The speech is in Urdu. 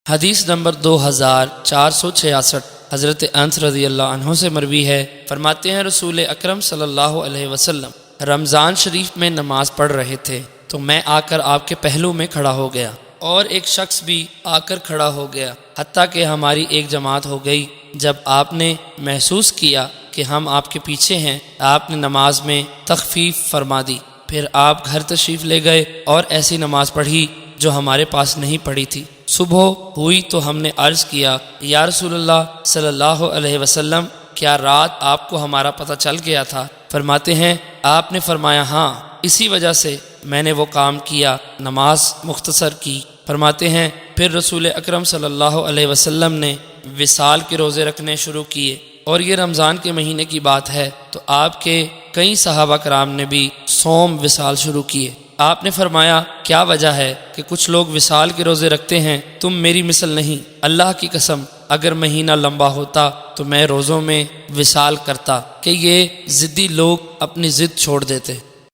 حدیث نمبر 2466 حضرت انس رضی اللہ عنہ سے مروی ہے، فرماتے ہیں رسول اکرم صلی اللہ علیہ وسلم رمضان شریف میں نماز پڑھ رہے تھے تو میں آ کر آپ کے پہلو میں کھڑا ہو گیا اور ایک شخص بھی آ کر کھڑا ہو گیا، حتیٰ کہ ہماری ایک جماعت ہو گئی۔ جب آپ نے محسوس کیا کہ ہم آپ کے پیچھے ہیں، آپ نے نماز میں تخفیف فرما دی، پھر آپ گھر تشریف لے گئے اور ایسی نماز پڑھی جو ہمارے پاس نہیں پڑھی تھی۔ صبح ہوئی تو ہم نے عرض کیا، یا رسول اللہ صلی اللہ علیہ وسلم، کیا رات آپ کو ہمارا پتہ چل گیا تھا؟ فرماتے ہیں آپ نے فرمایا ہاں، اسی وجہ سے میں نے وہ کام کیا، نماز مختصر کی۔ فرماتے ہیں پھر رسول اکرم صلی اللہ علیہ وسلم نے وصال کے روزے رکھنے شروع کیے، اور یہ رمضان کے مہینے کی بات ہے تو آپ کے کئی صحابہ کرام نے بھی صوم وصال شروع کیے۔ آپ نے فرمایا کیا وجہ ہے کہ کچھ لوگ وصال کے روزے رکھتے ہیں، تم میری مثل نہیں، اللہ کی قسم اگر مہینہ لمبا ہوتا تو میں روزوں میں وصال کرتا کہ یہ ضدی لوگ اپنی ضد چھوڑ دیتے۔